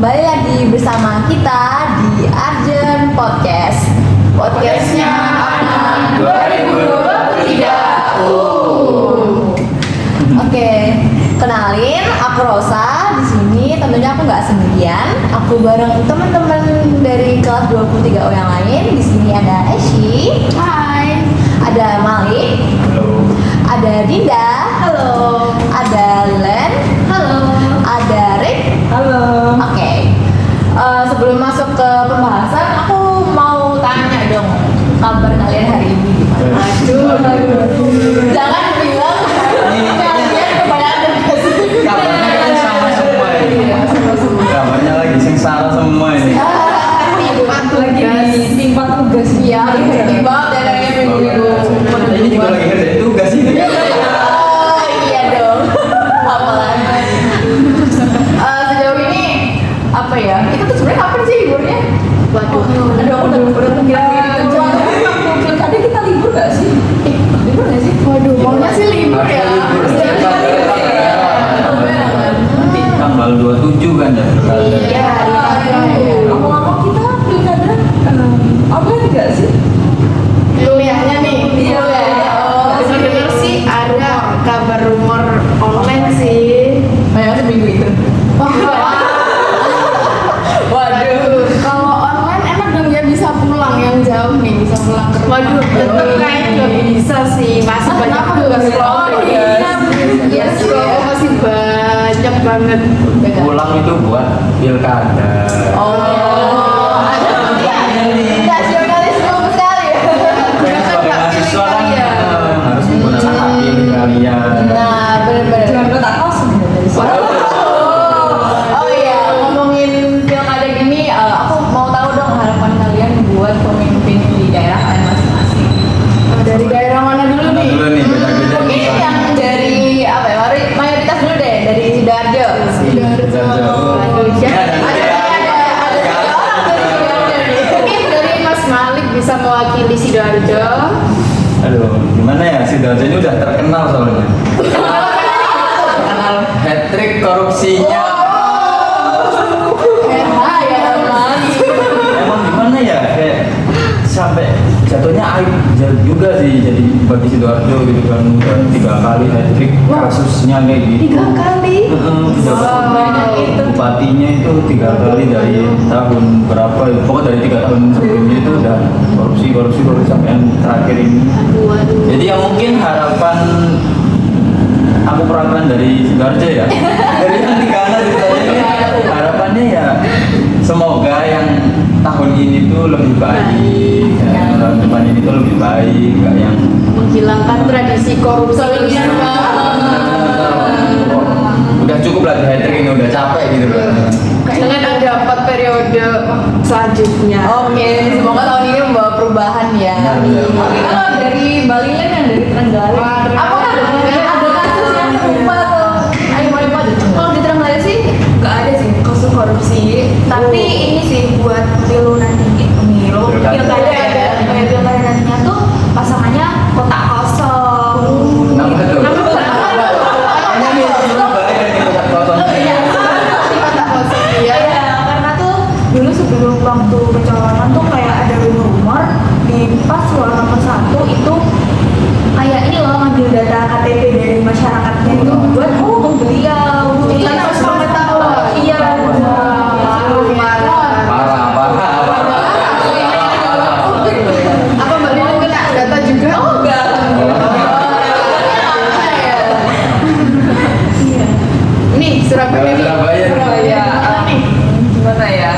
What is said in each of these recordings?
kembali lagi bersama kita di Arjen Podcast. Podcastnya anak 2023. Oke, kenalin, aku Rosa. Di sini tentunya aku nggak sendirian. Aku bareng teman-teman dari kelas 23 yang lain. Di sini ada Eshi. Hai. Ada Malik. Halo. Ada Dinda. Halo. Ada Len. Halo. Ada Rick. Halo. Oke. Sebelum masuk ke pembahasan, aku mau tanya dong, kabar kalian hari ini gimana? Aduh. Jangan bilang kalian kebanyakan kasih. Kabarnya kan sama semua ini. Kabarnya lagi sengsara semua ini. Lagi timpa tugas. Iya, timpa dan minggu-minggu. Ini juga lagi ngerjain tugas ini. Iya dong. Apalagi. Sejauh ini apa ya? Itu tuh sebenarnya kapan sih liburnya? Waduh, aku udah mengira pilkada kita libur gak sih? Libur gak sih? Waduh, maunya sih libur ya. Nanti tanggal 27 kan ya. Iya, ngomong-ngomong kita pilkada apa enggak sih? Kuliahnya nih. Iya. Sebenarnya sih ada kabar rumor online sih. Banyak seminggu itu. Waduh, kalau online enak dong ya, bisa pulang yang jauh nih, bisa pulang ke rumah. Waduh, tetep kayaknya nggak bisa sih, masih banyak tugas kelompok. Iya sih, masih banyak banget. Pulang itu buat pilkada. Nasionalisme sekali. Sebagai mahasiswa kan harus menggunakan hak pilih kalian. Nah, benar-benar. Jangan kotak kosong. Oh iya, ngomongin pilkada gini, aku mau tahu dong harapan kalian buat pemimpin di daerah kalian masing-masing. Dari daerah mana dulu nih? Dulu nih beda-beda. Mungkin yang dari apa ya? Mayoritas dulu deh, dari Sidoarjo. Mungkin dari Mas Malik bisa mewakili Sidoarjo. Aduh, gimana ya, Sidoarjo ini udah terkenal soalnya. Terkenal hat-trick korupsinya. Emang gimana ya, kayak sampai jatuhnya aib juga sih jadi bagi Sidoarjo gitu kan, udah 3 kali hat-trick kasusnya kayak gitu. 3 kali? Bupatinya itu 3 kali dari tahun berapa ya, pokoknya dari 3 tahun sebelumnya itu udah korupsi sampai yang terakhir ini. Jadi ya mungkin harapan aku perwakilan dari Sidoarjo ya, dari yang 3 kali harapannya ya semoga yang tahun ini tuh lebih baik, tahun depan ini tuh lebih baik, gak yang Menghilangkan tradisi korupsi. udah cukup lah di hat-trick ini, udah capek gitu loh. Dengan ada 4 periode selanjutnya. Oke, semoga tahun ini membawa perubahan ya. Kalau dari Bali kan yang dari Trenggalek, apakah ada kasus yang serupa atau ayo mau deh? Kalau di Trenggalek sih nggak ada sih kasus korupsi, tapi ini sih buat pilu nanti pemilu pilkada ya, kayak pilkada nantinya tuh pasangannya kotak kosong. Kenapa tuh? Kayaknya nih Surabaya nih kotak kosong. Iya, karena tuh dulu sebelum waktu pencalonan tuh kayak ada rumor di pas suara nomor 1 itu kayak ini loh ngambil data KTP dari masyarakatnya itu buat beliau. Jadi kan harus pengetahuan. Iya. Apa Mbak Lina kena data juga? Oh enggak. Nih, Surabaya nih. Surabaya gimana ya,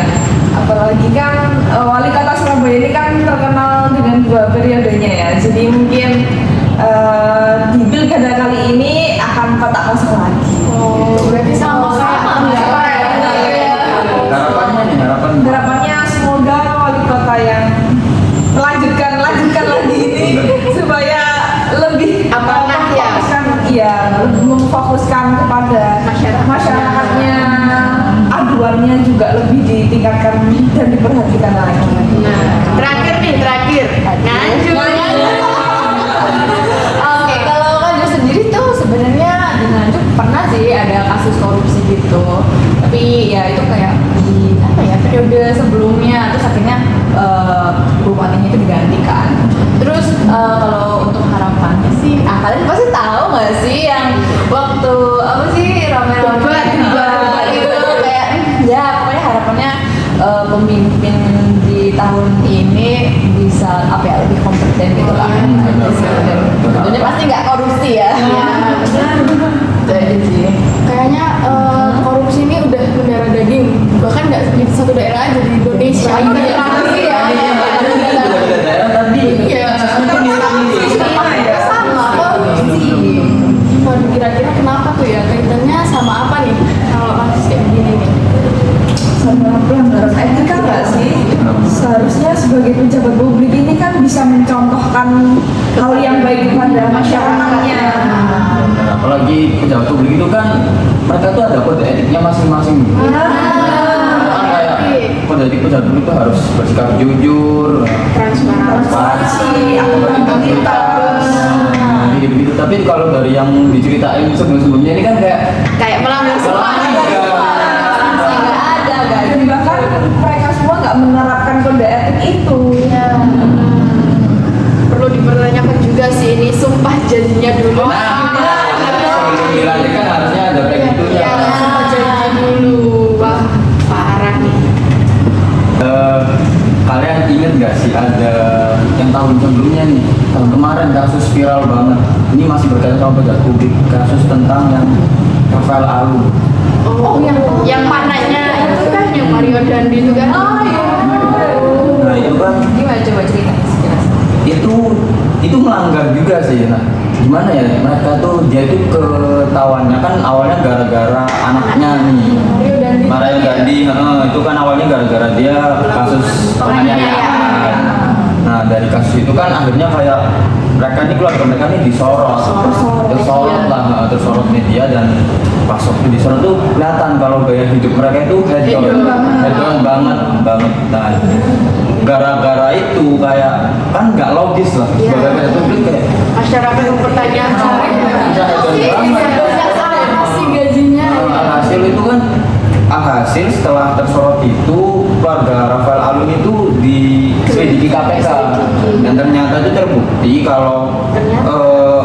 apalagi kan wali kota Surabaya ini kan terkenal dengan 2 periodenya ya, jadi mungkin di pilkada kali ini akan kotak kosong lagi. Berarti sama-sama ya. Harapannya semoga wali kota yang melanjutkan lagi ini supaya lebih Amanah ya. lebih memfokuskan kepada masyarakatnya, aduannya juga lebih ditingkatkan dan diperhatikan lagi. Nah, terakhir. Nganjuk. Oke, kalau Kak sendiri tuh sebenarnya di Nganjuk pernah sih ada kasus korupsi gitu, tapi ya itu kayak di periode sebelumnya, terus akhirnya bupatinya itu digantikan. Terus kalau untuk harapannya sih, kalian pasti tahu nggak sih yang waktu apa sih rame-rame debat gitu kayak ya pokoknya harapannya pemimpin di tahun ini bisa apa ya lebih kompeten gitu lah. Dan tentunya pasti nggak korupsi ya. Jadi sih Kayaknya korupsi ini udah mendarah daging, bahkan nggak di satu daerah aja di Indonesia. korupsi ya. Iya. Sama korupsi. Waduh, kira-kira kenapa tuh ya? Kaitannya sama apa nih? Kalau kasus kayak begini nih. Sama pelanggaran etika nggak sih? Seharusnya sebagai pejabat publik ini kan bisa mencontohkan hal yang baik kepada masyarakatnya. Apalagi pejabat publik itu kan mereka tuh ada kode etiknya masing-masing. Kan kayak kode etik pejabat publik itu harus bersikap jujur, Transparansi, integritas, gitu-gitu. Tapi kalau dari yang diceritain sebelum-sebelumnya ini kan kayak melanggar Dan bahkan mereka semua nggak menerapkan kode etik itu. Perlu dipertanyakan juga sih ini sumpah janjinya dulu. sebelum dilantik kan harusnya ada kayak gitu Ya, sumpah janji dulu. Wah, parah nih. Kalian inget gak sih ada yang tahun sebelumnya nih, tahun kemarin kasus viral banget. Ini masih berkaitan sama pejabat publik, kasus tentang yang Rafael Alun. Oh, yang panahnya itu kan yang Mario Dandi itu kan. Oh iya. Nah itu kan Gimana coba cerita sekilas? itu melanggar juga sih. Nah gimana ya, mereka tuh dia itu ketahuannya kan awalnya gara-gara anaknya nih Mario Dandi. Itu kan awalnya gara-gara dia kasus penganiayaan. Nah dari kasus itu kan akhirnya kayak mereka ini keluarga mereka ini tersorot media. Dan pas waktu disorot tuh kelihatan kalau gaya hidup mereka itu hedon banget. Nah gara-gara itu kayak kan nggak logis lah sebagai pejabat publik kayak Masyarakat mempertanyakan si gajinya. Alhasil itu kan alhasil setelah tersorot itu keluarga Rafael Alun itu diselidiki KPK dan ternyata itu terbukti kalau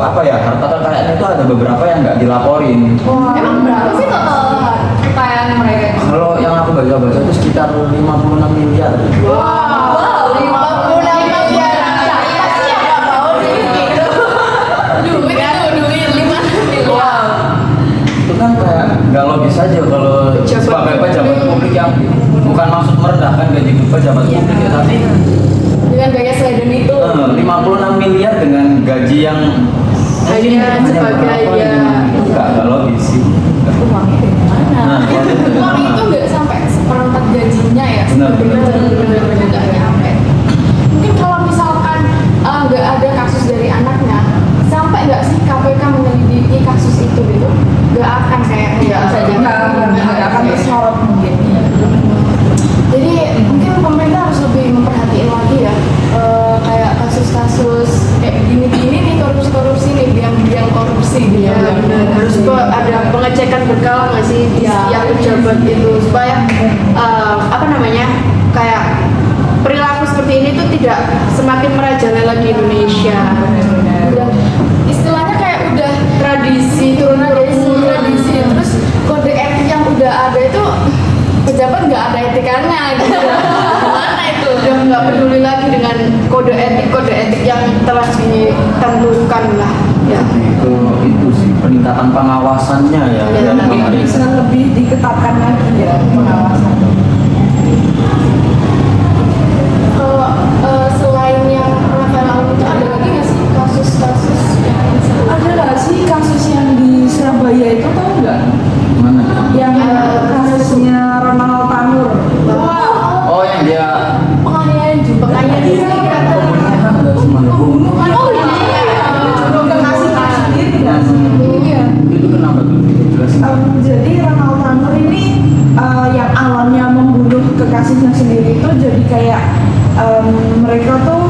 harta kekayaan itu ada beberapa yang nggak dilaporin. Emang berapa sih total kekayaan mereka? Kalau yang aku baca itu sekitar 56 miliar. Wow, 56 miliar. Pasti yang nggak mau gitu. Duit 5 miliar. Itu kan kayak nggak logis aja kalau sebagai pejabat publik yang bukan maksud merendahkan gaji pejabat publik ya, tapi Dengan gaya seladen itu. 56 miliar dengan gaji yang Hanya sebagai berapa ya. itu nggak logis sih. Uangnya dari mana? Uang itu nggak sampai seperempat gajinya ya. Benar. Benar-benar nggak nyampe. Mungkin kalau misalkan nggak ada kasus dari anaknya, sampai nggak sih KPK menyelidiki kasus itu gitu? Nggak akan kayaknya. Nggak akan tersorot mungkin. Jadi mungkin pemerintah harus lebih memperhatiin lagi ya, kayak kasus-kasus kayak gini-gini nih, korupsi nih, biang korupsi gitu. Iya, benar. Harus ada pengecekan berkala nggak sih di setiap pejabat itu supaya kayak perilaku seperti ini tuh tidak semakin merajalela di Indonesia. Udah, istilahnya kayak udah tradisi tradisi terus kode etik yang udah ada itu pejabat nggak ada etikanya gitu. Gimana itu? Udah nggak peduli lagi dengan kode etik yang telah ditentukan lah. Ya. Itu sih peningkatan pengawasannya ya. Iya, dari pemerintah. Bisa lebih diketatkan lagi ya pengawasan. Kalau selain yang Rafael Alun itu ada lagi nggak sih kasus-kasus yang seru? Ada nggak sih kasus yang di Surabaya itu, tahu nggak? Mana? Yang kasusnya Ronald Tanur. Oh yang dia Penganiayaan juga. Penganiayaan juga. pembunuhan nggak sih, mana? Pembunuhan. Oh iya. Kasih sendiri nggak sih? Iya. Itu kenapa tuh? Jelasin. Jadi Ronald Tanur ini yang awalnya membunuh kekasihnya sendiri itu jadi kayak mereka tuh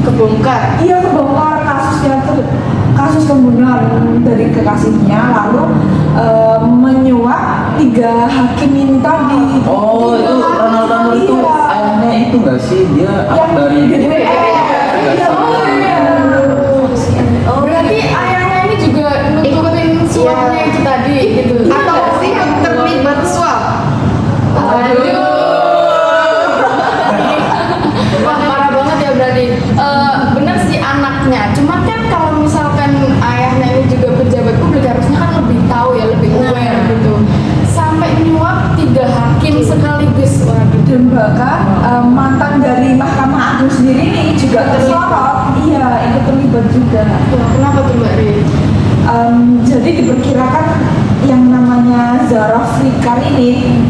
Kebongkar. iya kebongkar kasusnya tuh, kasus pembunuhan dari kekasihnya, lalu menyuap tiga hakim ini tadi. Oh itu Ronald itu Iya. ayahnya itu nggak sih dia Yang dari Oh, berarti ayahnya ini juga nutupin suapnya itu tadi gitu. Atau ikut terlibat suap. Wah, parah banget ya berarti. Bener sih anaknya. Cuman kan kalau misalkan ayahnya ini juga pejabat publik harusnya kan lebih tahu ya, lebih aware gitu. Sampai nyuap 3 hakim sekaligus. Waduh. Dan bahkan mantan dari Mahkamah Agung sendiri nih juga tersorot. Iya, ikut terlibat juga. Wah, kenapa tuh Mbak Ri? Jadi diperkirakan yang namanya Zara Fikar ini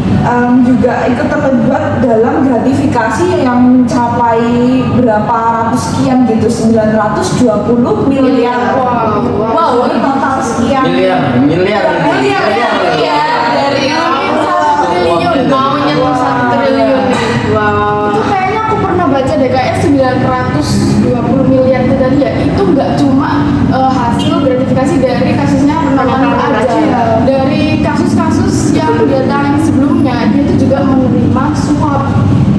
juga ikut terlibat dalam gratifikasi yang mencapai berapa ratus sekian gitu, 920 miliar. Wow, Ini total sekian. miliar Dari 1 triliun, mau nyentuh 1 triliun nih. Wow. Itu kayaknya aku pernah baca deh, kayak 920 miliar itu tadi ya. Itu nggak cuma hasil gratifikasi dari kasusnya Ronald aja. Dari kasus-kasus yang dia tangani sebelumnya, dia itu juga menerima suap.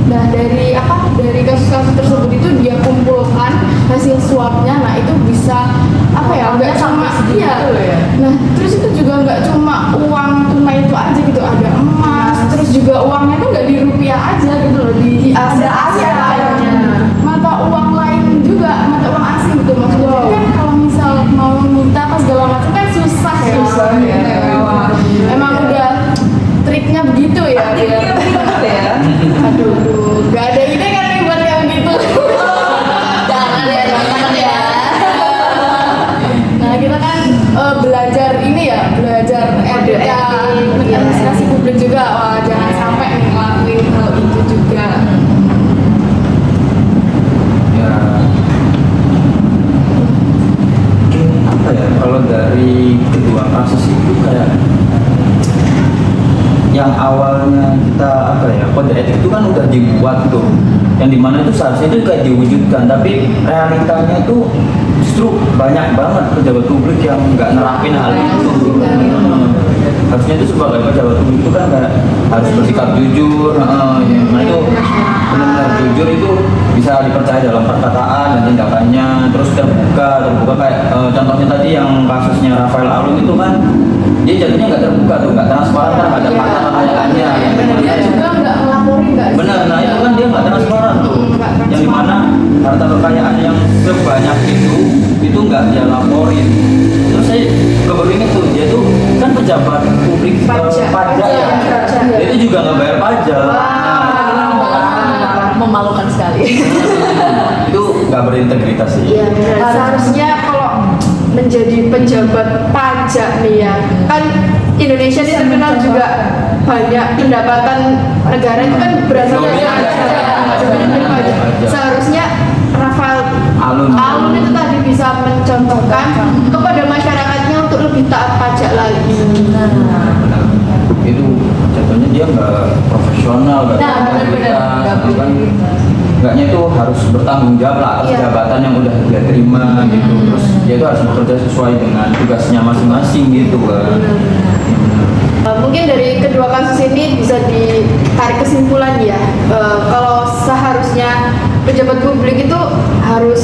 Nah dari dari kasus-kasus tersebut itu dia kumpulkan hasil suapnya. Nah itu bisa nggak cuma Nah terus itu juga nggak cuma uang tunai itu aja gitu, ada emas, terus juga uangnya itu nggak di rupiah aja gitu loh, di aset lainnya, mata uang lain juga, mata uang asing gitu maksudnya. Jadi kan kalau misal mau minta apa segala macam kan susah ya. Emang udah triknya begitu ya dia. Aduh, gak ada ide kan nih buat yang gitu. Jangan ya. Nah kita kan belajar ini ya, belajar etika administrasi publik juga. Wah jangan sampai nih ngelakuin hal itu juga. ya mungkin apa ya kalau dari kedua kasus itu kayak yang awalnya kita kode etik itu kan udah dibuat tuh, yang dimana itu seharusnya itu kayak diwujudkan, tapi realitanya itu justru banyak banget pejabat publik yang nggak nerapin hal itu. Harusnya itu sebagai pejabat publik itu kan kayak harus bersikap jujur, nah itu benar-benar jujur itu bisa dipercaya dalam perkataan dan tindakannya, terus terbuka kayak contohnya tadi yang kasusnya Rafael Alun itu kan dia jadinya nggak terbuka tuh, nggak transparan terhadap harta kekayaannya. Dia juga nggak ngelaporin nggak sih? Benar, nah itu kan dia nggak transparan tuh, yang dimana harta kekayaan yang sebanyak itu nggak dia laporin. Terus saya keberingat tuh, dia tuh kan pejabat publik pajak ya, dia itu juga nggak bayar pajak. Memalukan sekali. Itu nggak berintegritas sih. Iya, seharusnya kalau menjadi pejabat pajak nih ya, kan Indonesia ini terkenal juga banyak pendapatan negara itu kan berasal dari pajak. Seharusnya Rafael Alun itu tadi bisa mencontohkan kepada masyarakatnya untuk lebih taat pajak lagi. Benar. Itu contohnya dia nggak profesional, nggak enggaknya itu harus bertanggung jawab lah atas jabatan yang udah dia terima gitu. Terus dia itu harus bekerja sesuai dengan tugasnya masing-masing gitu kan. Mungkin dari kedua kasus ini bisa ditarik kesimpulan ya, kalau seharusnya pejabat publik itu harus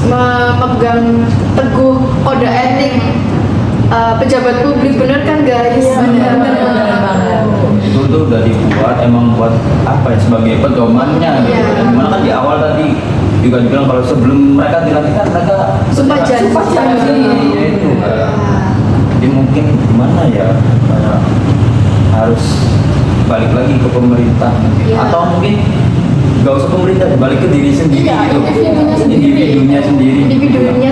memegang teguh kode etik pejabat publik, bener kan guys? Benar banget. Itu tuh udah dibuat emang buat sebagai pedomannya gitu. Dimana kan di awal tadi juga dibilang kalau sebelum mereka dilantik mereka Sumpah janji. Ya itu kan. Jadi mungkin gimana ya, kayak harus balik lagi ke pemerintah atau mungkin gak usah pemerintah, balik ke diri sendiri gitu. Individunya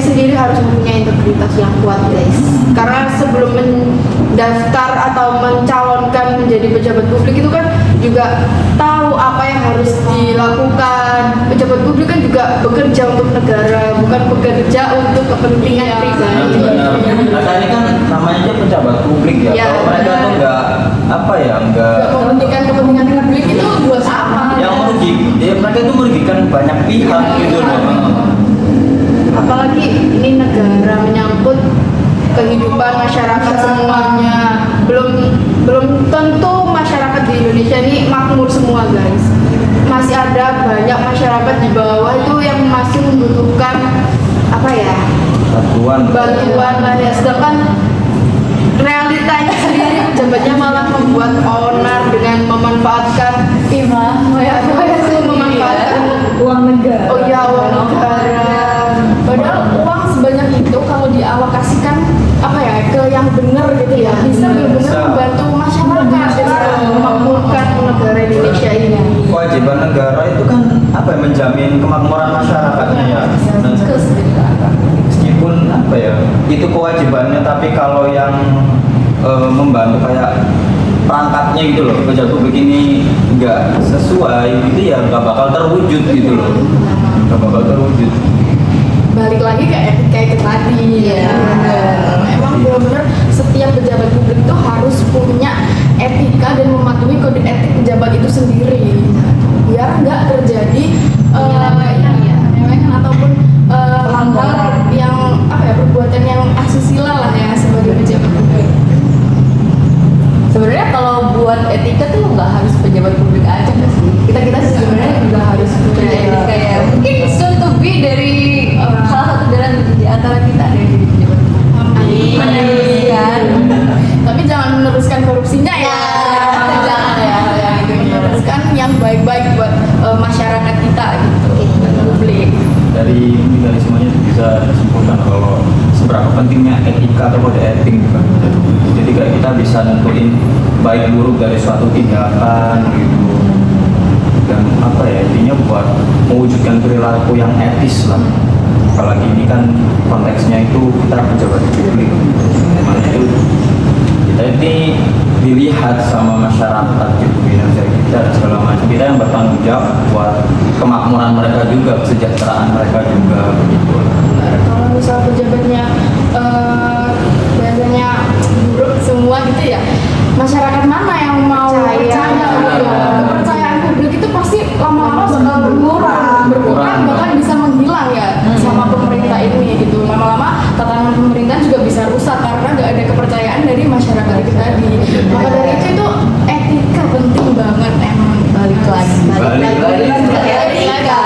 sendiri harus mempunyai integritas yang kuat guys, karena sebelum mendaftar atau mencalonkan menjadi pejabat publik itu kan juga tahu apa yang harus dilakukan. Pejabat publik kan juga bekerja untuk negara, bukan bekerja untuk kepentingan pribadi. Nah ini kan namanya aja pejabat publik ya, kalau mereka tuh nggak Kepentingan publik itu buat apa? yang mereka itu merugikan banyak pihak gitu loh. Apalagi ini negara menyangkut kehidupan masyarakat semuanya, belum belum tentu masyarakat di Indonesia ini makmur semua guys. Masih ada banyak masyarakat di bawah itu yang masih membutuhkan apa ya, bantuan lah ya. Sedangkan realitanya sendiri pejabatnya malah membuat onar dengan memanfaatkan memanfaatkan uang negara. oh ya, uang negara. Padahal uang sebanyak itu kalau dialokasikan apa ya ke yang benar gitu ya, bisa benar-benar Bisa. membantu masyarakat dan Memakmurkan negara Indonesia ini. Kewajiban negara itu kan apa ya, menjamin kemakmuran masyarakatnya ya. Nah, meskipun apa ya, itu kewajibannya, tapi kalau yang membantu kayak perangkatnya gitu loh, pejabat publik ini nggak sesuai gitu ya, nggak bakal terwujud gitu loh, nggak bakal terwujud. balik lagi ke etika itu tadi. Iya. Emang benar-benar setiap pejabat publik itu harus punya etika dan mematuhi kode etik pejabat itu sendiri biar nggak terjadi penyelewengan ataupun hal-hal yang apa ya, perbuatan yang asusila lah ya sebagai pejabat publik. Sebenarnya kalau buat etika tuh nggak harus pejabat publik aja nggak sih? Kita sebenarnya juga harus punya etika ya. Mungkin soon to be dari salah satu di antara kita ada yang jadi pejabat publik. Kan? Tapi jangan meneruskan korupsinya ya. Jangan ya, yang itu Meneruskan yang baik-baik buat masyarakat kita gitu, dan publik. Dari semuanya bisa disimpulkan kalau seberapa pentingnya etika atau kode etik gitu. Jadi kayak kita bisa nentuin baik buruk dari suatu tindakan gitu, dan apa ya, intinya buat mewujudkan perilaku yang etis lah. Apalagi ini kan konteksnya itu kita pejabat publik, mana itu kita ini dilihat sama masyarakat gitu, kinerja kita dan segala macam. Kita yang bertanggung jawab buat kemakmuran mereka juga, kesejahteraan mereka juga begitu. Benar, kalau misal pejabatnya biasanya buruk semua gitu ya, masyarakat mana yang mau percaya gitu? Kepercayaan publik itu pasti lama-lama bakal berkurang bahkan bisa menghilang ya sama pemerintah ini gitu. Lama-lama tatanan pemerintahan juga bisa rusak karena nggak ada kepercayaan dari masyarakat itu tadi. Maka dari itu etika penting banget emang. balik lagi ke etika.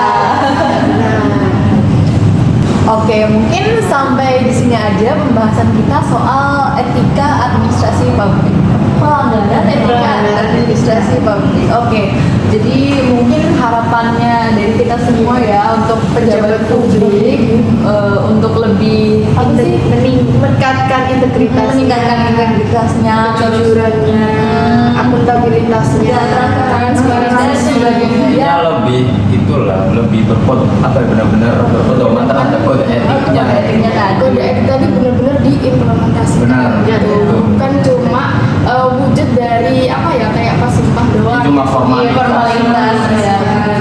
Oke, mungkin sampai di sini aja pembahasan kita soal etika administrasi publik. Pelanggaran etika administrasi publik. Oke, jadi mungkin harapannya dari kita semua ya untuk pejabat publik untuk lebih Meningkatkan integritasnya, kejujurannya, akuntabilitasnya, transparansi dan sebagainya. Ya lebih itulah, lebih benar-benar berpedoman terhadap kode etiknya. Kode etiknya tadi. Kode etik tadi benar-benar diimplementasikan Benar, gitu. betul. Bukan cuma wujud dari apa ya, kayak pas sumpah doang. Cuma formalitas. Formalitas, ya.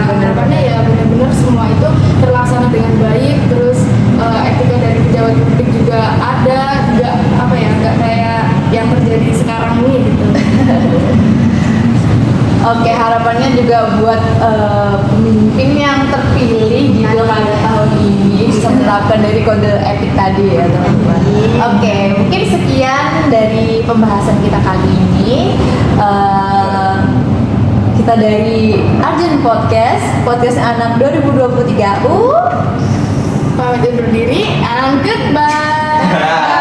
Harapannya ya benar-benar semua itu terlaksana dengan baik, terus etika dari pejabat publik juga ada, nggak apa ya, nggak kayak yang terjadi sekarang ini gitu. Oke, harapannya juga buat pemimpin yang terpilih di pilkada tahun ini bisa menerapkan dari kode etik tadi ya teman-teman. Oke, mungkin sekian dari pembahasan kita kali ini. Kita dari Arjun Podcast Anak 2023 Pamit undur diri, and goodbye.